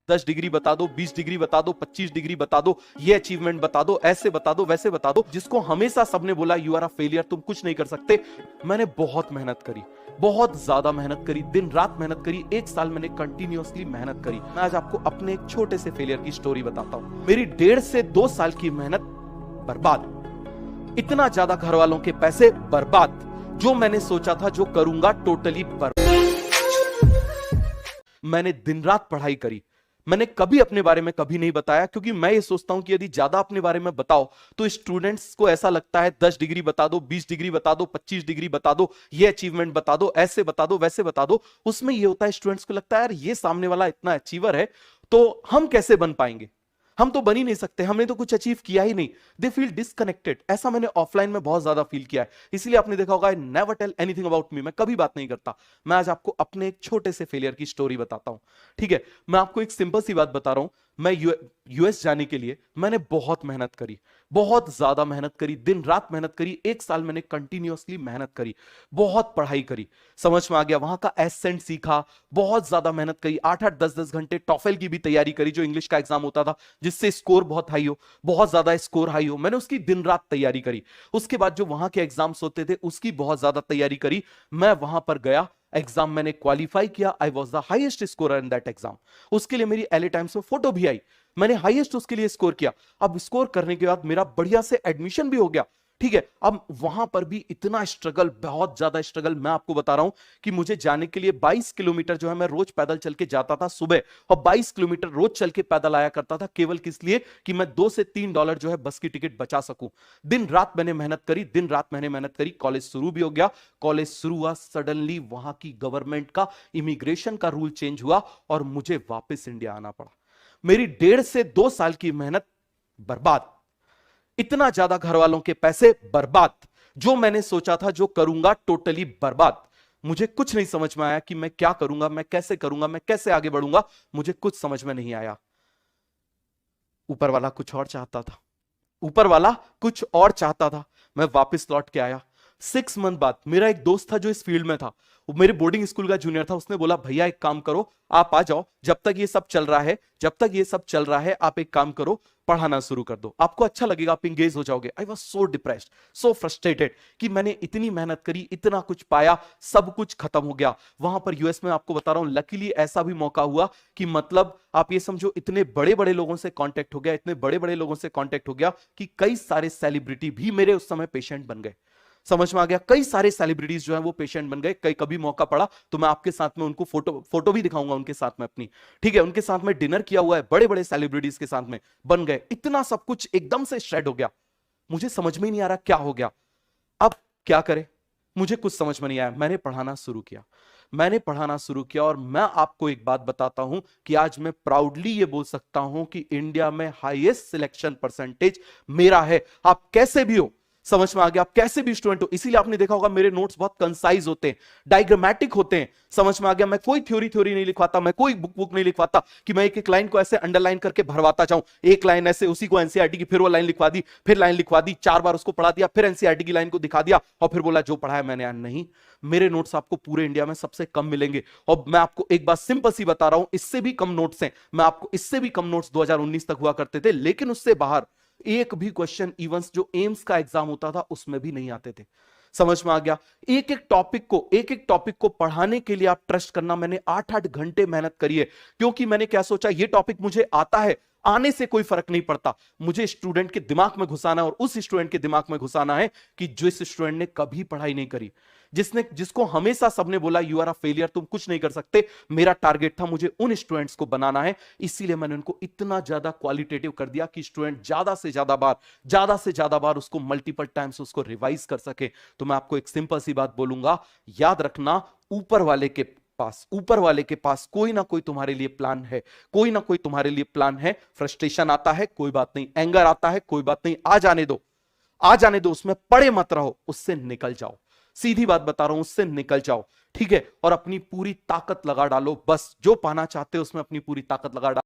10 degree बता दो, 20 degree बता दो, 25 डिग्री बता दो, ये अचीवमेंट बता दो, ऐसे बता दो, वैसे बता दो, जिसको हमेशा सबने बोला यू आर अ फेलियर, तुम कुछ नहीं कर सकते। मैंने बहुत मेहनत करी, बहुत ज्यादा मेहनत करी, दिन रात मेहनत करी, 1 साल मैंने कंटिन्यूअसली मेहनत करी। मैं आज आपको अपने एक छोटे से फेलियर की स्टोरी बताता हूं। मेरी 1.5 से 2 साल की मेहनत बर्बाद, इतना ज्यादा घर वालों के पैसे बर्बाद, जो मैंने सोचा था जो करूंगा टोटली बर्बाद। मैंने दिन रात पढ़ाई करी। मैंने कभी अपने बारे में कभी नहीं बताया, क्योंकि मैं ये सोचता हूं कि यदि ज्यादा अपने बारे में बताओ तो स्टूडेंट्स को ऐसा लगता है 10 डिग्री बता दो, 20 डिग्री बता दो, 25 डिग्री बता दो, ये अचीवमेंट बता दो, ऐसे बता दो, वैसे बता दो। उसमें ये होता है स्टूडेंट्स को लगता है यार ये सामने वाला इतना अचीवर है तो हम कैसे बन पाएंगे, हम तो बन ही नहीं सकते, हमने तो कुछ अचीव किया ही नहीं। They feel disconnected. ऐसा मैंने ऑफलाइन में बहुत ज्यादा फील किया है, इसीलिए आपने देखा होगा I never tell anything about me, मैं कभी बात नहीं करता। मैं आज आपको अपने एक छोटे से फेलियर की स्टोरी बताता हूं। ठीक है, मैं आपको एक सिंपल सी बात बता रहा हूं। मैं यूएस जाने के लिए मैंने बहुत मेहनत करी, बहुत ज्यादा मेहनत करी, दिन रात मेहनत करी, 1 साल मैंने कंटिन्यूअसली मेहनत करी, बहुत पढ़ाई करी, समझ में आ गया, वहां का एसेंट सीखा, बहुत ज्यादा मेहनत करी, 8-8 10-10 घंटे टॉफेल की भी तैयारी करी, जो इंग्लिश का एग्जाम होता था जिससे स्कोर बहुत हाई हो, बहुत ज्यादा स्कोर हाई हो, मैंने उसकी दिन रात तैयारी करी। उसके बाद जो वहां के एग्जाम्स होते थे उसकी बहुत ज्यादा तैयारी करी। मैं वहां पर गया, एग्जाम मैंने क्वालिफाई किया, I was the highest scorer in that exam. उसके लिए मेरी एलए टाइम्स में फोटो भी आई, मैंने हाईएस्ट उसके लिए स्कोर किया। अब स्कोर करने के बाद मेरा बढ़िया से एडमिशन भी हो गया। ठीक है, अब वहां पर भी इतना स्ट्रगल, बहुत ज्यादा स्ट्रगल, मैं आपको बता रहा हूं कि मुझे जाने के लिए 22 किलोमीटर जो है मैं रोज पैदल चल के जाता था सुबह, और 22 किलोमीटर रोज चल के पैदल आया करता था, केवल किस लिए कि मैं $2 से $3 जो है बस की टिकट बचा सकूं। दिन रात मैंने मेहनत करी, दिन रात मैंने मेहनत करी। कॉलेज शुरू भी हो गया, कॉलेज शुरू हुआ, सडनली वहां की गवर्नमेंट का इमिग्रेशन का रूल चेंज हुआ और मुझे वापस इंडिया आना पड़ा। मेरी 1.5 से 2 साल की मेहनत बर्बाद, इतना ज्यादा घर वालों के पैसे बर्बाद, जो मैंने सोचा था जो करूंगा टोटली बर्बाद। मुझे कुछ नहीं समझ में आया कि मैं क्या करूंगा, मैं कैसे करूंगा, मैं कैसे आगे बढ़ूंगा, मुझे कुछ समझ में नहीं आया। ऊपर वाला कुछ और चाहता था, ऊपर वाला कुछ और चाहता था। मैं वापस लौट के आया। 6 मंथ बाद मेरा एक दोस्त था जो इस फील्ड में था, वो मेरे बोर्डिंग स्कूल का जूनियर था। उसने बोला भैया एक काम करो, आप आ जाओ, जब तक ये सब चल रहा है, जब तक ये सब चल रहा है, आप एक काम करो, पढ़ाना शुरू कर दो, आपको अच्छा लगेगा, आप इंगेज हो जाओगे। I was so depressed, so frustrated कि मैंने इतनी मेहनत करी, इतना कुछ पाया, सब कुछ खत्म हो गया। वहां पर यूएस में आपको बता रहा हूं, लकीली ऐसा भी मौका हुआ कि मतलब आप ये समझो इतने बड़े बड़े लोगों से कांटेक्ट हो गया, इतने बड़े बड़े लोगों से कांटेक्ट हो गया कि कई सारे सेलिब्रिटी भी मेरे उस समय पेशेंट बन गए। समझ में आ गया, कई सारे सेलिब्रिटीज जो है वो पेशेंट बन गए। कई कभी मौका पड़ा तो मैं आपके साथ में उनको फोटो भी दिखाऊंगा उनके साथ में अपनी। ठीक है, उनके साथ में डिनर किया हुआ है, बड़े बड़े सेलिब्रिटीज के साथ में बन गए। इतना सब कुछ एकदम से शेड हो गया, मुझे समझ में ही नहीं आ रहा क्या हो गया, अब क्या करें, मुझे कुछ समझ में नहीं आया। मैंने पढ़ाना शुरू किया, मैंने पढ़ाना शुरू किया, और मैं आपको एक बात बताता हूं कि आज मैं प्राउडली ये बोल सकता हूं कि इंडिया में हाईएस्ट सिलेक्शन परसेंटेज मेरा है। आप कैसे भी हो, समझ में आ गया, आप कैसे भी स्टूडेंट हो, इसीलिए आपने देखा होगा मेरे नोट्स बहुत कंसाइज होते हैं, डायग्रामेटिक होते हैं। समझ में आ गया, मैं कोई थ्योरी नहीं लिखवाता, मैं कोई बुक नहीं लिखवाता कि मैं एक एक लाइन को ऐसे अंडरलाइन करके भरवाता जाऊं। एक लाइन ऐसे उसी को एनसीईआरटी की, फिर वो लाइन लिखवा दी, फिर लाइन लिखवा दी, 4 बार उसको पढ़ा दिया, फिर एनसीईआरटी की लाइन को दिखा दिया और फिर बोला जो पढ़ा है मैंने। नहीं, मेरे नोट्स आपको पूरे इंडिया में सबसे कम मिलेंगे। और मैं आपको एक बात सिंपल सी बता रहा हूं, इससे भी कम नोट्स हैं, मैं आपको इससे भी कम नोट्स 2019 तक हुआ करते थे, लेकिन उससे बाहर एक भी क्वेश्चन इवन जो एम्स का एग्जाम होता था उसमें भी नहीं आते थे। समझ में आ गया, एक एक टॉपिक को पढ़ाने के लिए आप ट्रस्ट करना, मैंने 8-8 घंटे मेहनत करी है। क्योंकि मैंने क्या सोचा, ये टॉपिक मुझे आता है, आने से कोई फर्क नहीं पड़ता, मुझे स्टूडेंट के दिमाग में घुसाना है, और उस स्टूडेंट के दिमाग में घुसाना है कि जिस स्टूडेंट ने कभी पढ़ाई नहीं करी, जिसको हमेशा सबने बोला यू आर अ फेलियर, तुम कुछ नहीं कर सकते। मेरा टारगेट था मुझे उन स्टूडेंट्स को बनाना है, इसीलिए मैंने उनको इतना ज्यादा क्वालिटेटिव कर दिया कि स्टूडेंट ज्यादा से ज्यादा बार उसको मल्टीपल टाइम्स उसको रिवाइज कर सके। तो मैं आपको एक सिंपल सी बात बोलूंगा, याद रखना, ऊपर वाले के पास कोई ना कोई तुम्हारे लिए प्लान है, कोई ना कोई तुम्हारे लिए प्लान है। फ्रस्ट्रेशन आता है कोई बात नहीं, एंगर आता है कोई बात नहीं, आ जाने दो, उसमें पड़े मत रहो, उससे निकल जाओ। सीधी बात बता रहा हूं, उससे निकल जाओ। ठीक है, और अपनी पूरी ताकत लगा डालो, बस जो पाना चाहते हो उसमें अपनी पूरी ताकत लगा डालो।